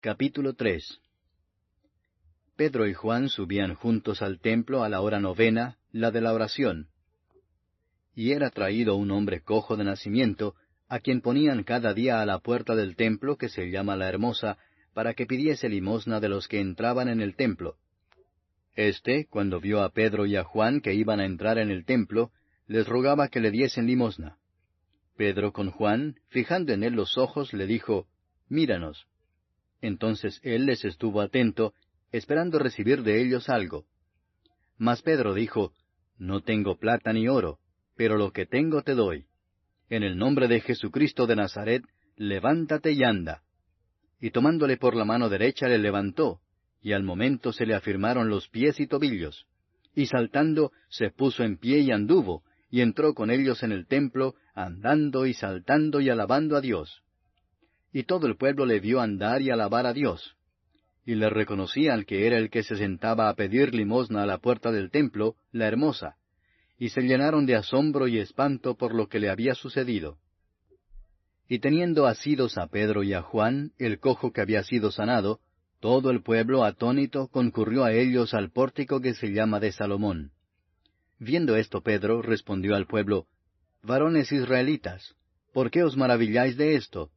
Capítulo 3. Pedro y Juan subían juntos al templo a la hora novena, la de la oración. Y era traído un hombre cojo de nacimiento, a quien ponían cada día a la puerta del templo, que se llama la Hermosa, para que pidiese limosna de los que entraban en el templo. Este, cuando vio a Pedro y a Juan que iban a entrar en el templo, les rogaba que le diesen limosna. Pedro con Juan, fijando en él los ojos, le dijo, «Míranos». Entonces él les estuvo atento, esperando recibir de ellos algo. Mas Pedro dijo, «No tengo plata ni oro, pero lo que tengo te doy. En el nombre de Jesucristo de Nazaret, levántate y anda». Y tomándole por la mano derecha le levantó, y al momento se le afirmaron los pies y tobillos. Y saltando, se puso en pie y anduvo, y entró con ellos en el templo, andando y saltando y alabando a Dios. Y todo el pueblo le vio andar y alabar a Dios. Y le reconocían que era el que se sentaba a pedir limosna a la puerta del templo, la Hermosa, y se llenaron de asombro y espanto por lo que le había sucedido. Y teniendo asidos a Pedro y a Juan, el cojo que había sido sanado, todo el pueblo atónito concurrió a ellos al pórtico que se llama de Salomón. Viendo esto Pedro respondió al pueblo, «Varones israelitas, ¿por qué os maravilláis de esto?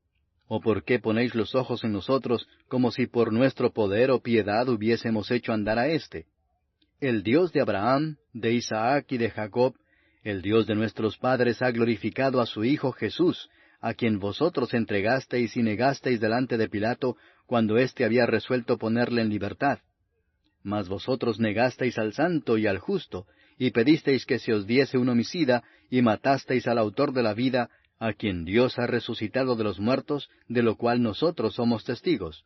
¿O por qué ponéis los ojos en nosotros, como si por nuestro poder o piedad hubiésemos hecho andar a éste? El Dios de Abraham, de Isaac y de Jacob, el Dios de nuestros padres ha glorificado a su Hijo Jesús, a quien vosotros entregasteis y negasteis delante de Pilato, cuando éste había resuelto ponerle en libertad. Mas vosotros negasteis al santo y al justo, y pedisteis que se os diese un homicida, y matasteis al autor de la vida, a quien Dios ha resucitado de los muertos, de lo cual nosotros somos testigos.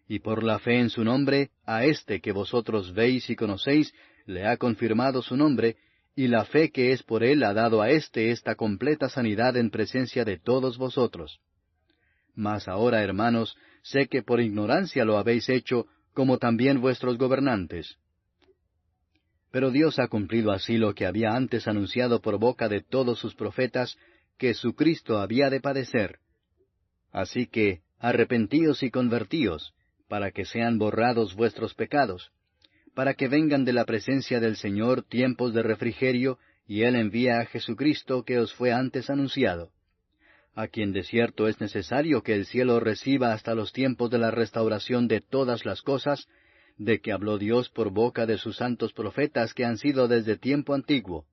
Y por la fe en su nombre, a éste que vosotros veis y conocéis, le ha confirmado su nombre, y la fe que es por él ha dado a éste esta completa sanidad en presencia de todos vosotros. Mas ahora, hermanos, sé que por ignorancia lo habéis hecho, como también vuestros gobernantes. Pero Dios ha cumplido así lo que había antes anunciado por boca de todos sus profetas, que su Cristo había de padecer. Así que arrepentíos y convertíos, para que sean borrados vuestros pecados, para que vengan de la presencia del Señor tiempos de refrigerio, y Él envía a Jesucristo que os fue antes anunciado, a quien de cierto es necesario que el cielo reciba hasta los tiempos de la restauración de todas las cosas, de que habló Dios por boca de sus santos profetas que han sido desde tiempo antiguo.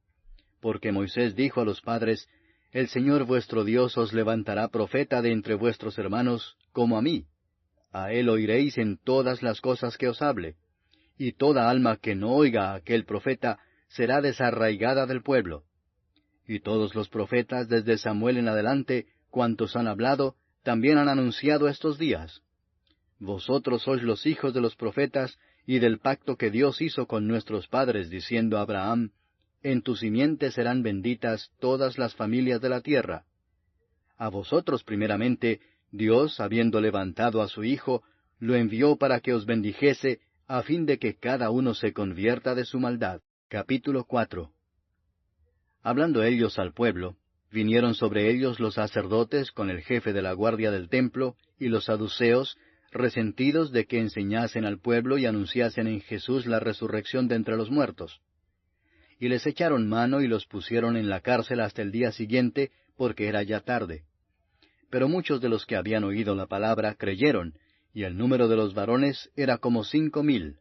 Porque Moisés dijo a los padres, «El Señor vuestro Dios os levantará profeta de entre vuestros hermanos, como a mí. A él oiréis en todas las cosas que os hable. Y toda alma que no oiga a aquel profeta será desarraigada del pueblo». Y todos los profetas, desde Samuel en adelante, cuantos han hablado, también han anunciado estos días. Vosotros sois los hijos de los profetas, y del pacto que Dios hizo con nuestros padres, diciendo a Abraham, «En tu simiente serán benditas todas las familias de la tierra». A vosotros primeramente, Dios, habiendo levantado a su Hijo, lo envió para que os bendijese, a fin de que cada uno se convierta de su maldad. Capítulo 4. Hablando ellos al pueblo, vinieron sobre ellos los sacerdotes con el jefe de la guardia del templo, y los saduceos, resentidos de que enseñasen al pueblo y anunciasen en Jesús la resurrección de entre los muertos. Y les echaron mano y los pusieron en la cárcel hasta el día siguiente, porque era ya tarde. Pero muchos de los que habían oído la palabra creyeron, y el número de los varones era como 5,000.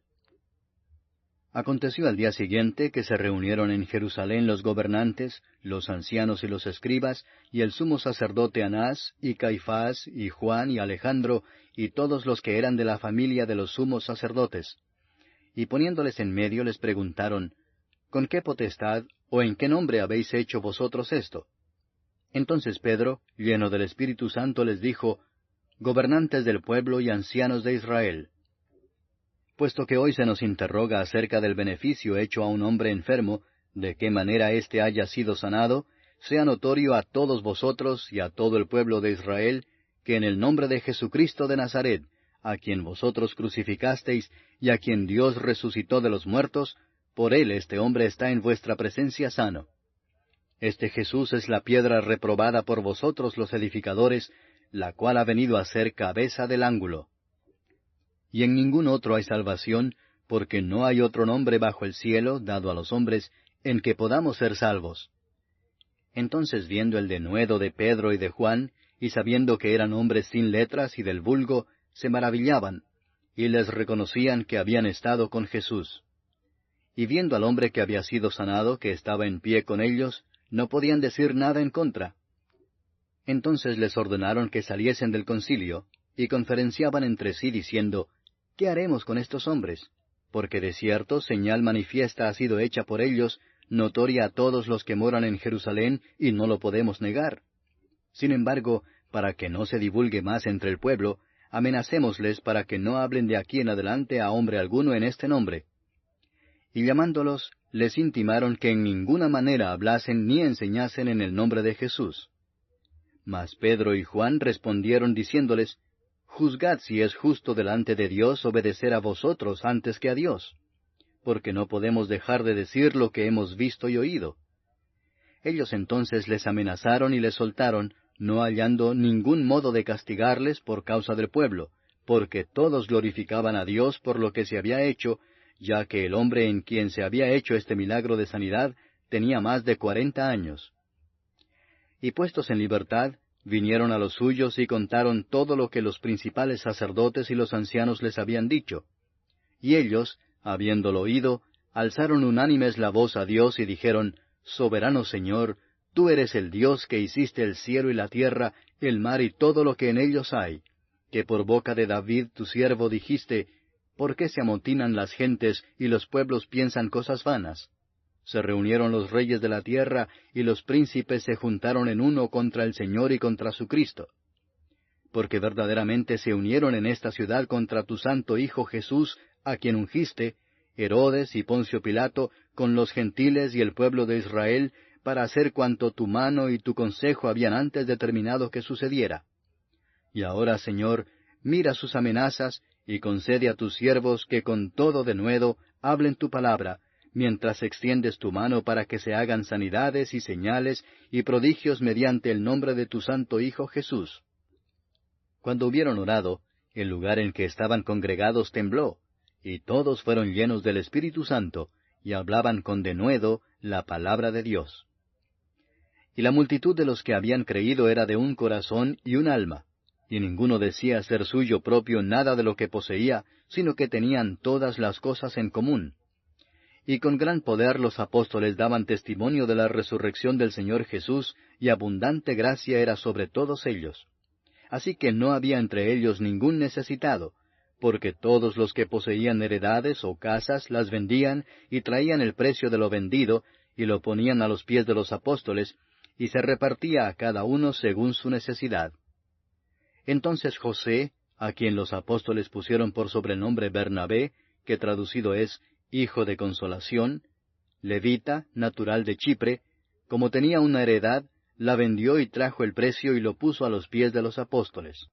Aconteció al día siguiente que se reunieron en Jerusalén los gobernantes, los ancianos y los escribas, y el sumo sacerdote Anás, y Caifás, y Juan, y Alejandro, y todos los que eran de la familia de los sumos sacerdotes. Y poniéndoles en medio les preguntaron, «¿Con qué potestad o en qué nombre habéis hecho vosotros esto?» Entonces Pedro, lleno del Espíritu Santo, les dijo, «Gobernantes del pueblo y ancianos de Israel, puesto que hoy se nos interroga acerca del beneficio hecho a un hombre enfermo, de qué manera éste haya sido sanado, sea notorio a todos vosotros y a todo el pueblo de Israel, que en el nombre de Jesucristo de Nazaret, a quien vosotros crucificasteis y a quien Dios resucitó de los muertos, por él este hombre está en vuestra presencia sano. Este Jesús es la piedra reprobada por vosotros los edificadores, la cual ha venido a ser cabeza del ángulo. y en ningún otro hay salvación, porque no hay otro nombre bajo el cielo dado a los hombres en que podamos ser salvos. Entonces, viendo el denuedo de Pedro y de Juan, y sabiendo que eran hombres sin letras y del vulgo, se maravillaban, y les reconocían que habían estado con Jesús. Y viendo al hombre que había sido sanado, que estaba en pie con ellos, no podían decir nada en contra. Entonces les ordenaron que saliesen del concilio, y conferenciaban entre sí diciendo, ¿qué haremos con estos hombres? Porque de cierto señal manifiesta ha sido hecha por ellos, notoria a todos los que moran en Jerusalén, y no lo podemos negar. Sin embargo, para que no se divulgue más entre el pueblo, amenacémosles para que no hablen de aquí en adelante a hombre alguno en este nombre. Y llamándolos, les intimaron que en ninguna manera hablasen ni enseñasen en el nombre de Jesús. Mas Pedro y Juan respondieron diciéndoles, Juzgad si es justo delante de Dios obedecer a vosotros antes que a Dios, porque no podemos dejar de decir lo que hemos visto y oído. Ellos entonces les amenazaron y les soltaron, no hallando ningún modo de castigarles por causa del pueblo, porque todos glorificaban a Dios por lo que se había hecho, ya que el hombre en quien se había hecho este milagro de sanidad tenía más de 40 años. Y puestos en libertad, vinieron a los suyos y contaron todo lo que los principales sacerdotes y los ancianos les habían dicho. Y ellos, habiéndolo oído, alzaron unánimes la voz a Dios y dijeron, Soberano Señor, tú eres el Dios que hiciste el cielo y la tierra, el mar y todo lo que en ellos hay, que por boca de David tu siervo dijiste, ¿por qué se amotinan las gentes y los pueblos piensan cosas vanas? Se reunieron los reyes de la tierra, y los príncipes se juntaron en uno contra el Señor y contra su Cristo. Porque verdaderamente se unieron en esta ciudad contra tu santo Hijo Jesús, a quien ungiste, Herodes y Poncio Pilato, con los gentiles y el pueblo de Israel, para hacer cuanto tu mano y tu consejo habían antes determinado que sucediera. Y ahora, Señor, mira sus amenazas, y concede a tus siervos que con todo denuedo hablen tu palabra, mientras extiendes tu mano para que se hagan sanidades y señales y prodigios mediante el nombre de tu santo Hijo Jesús. Cuando hubieron orado, el lugar en que estaban congregados tembló, y todos fueron llenos del Espíritu Santo, y hablaban con denuedo la palabra de Dios. Y la multitud de los que habían creído era de un corazón y un alma, y ninguno decía ser suyo propio nada de lo que poseía, sino que tenían todas las cosas en común. Y con gran poder los apóstoles daban testimonio de la resurrección del Señor Jesús, y abundante gracia era sobre todos ellos. Así que no había entre ellos ningún necesitado, porque todos los que poseían heredades o casas las vendían y traían el precio de lo vendido, y lo ponían a los pies de los apóstoles, y se repartía a cada uno según su necesidad. Entonces José, a quien los apóstoles pusieron por sobrenombre Bernabé, que traducido es Hijo de Consolación, levita, natural de Chipre, como tenía una heredad, la vendió y trajo el precio y lo puso a los pies de los apóstoles.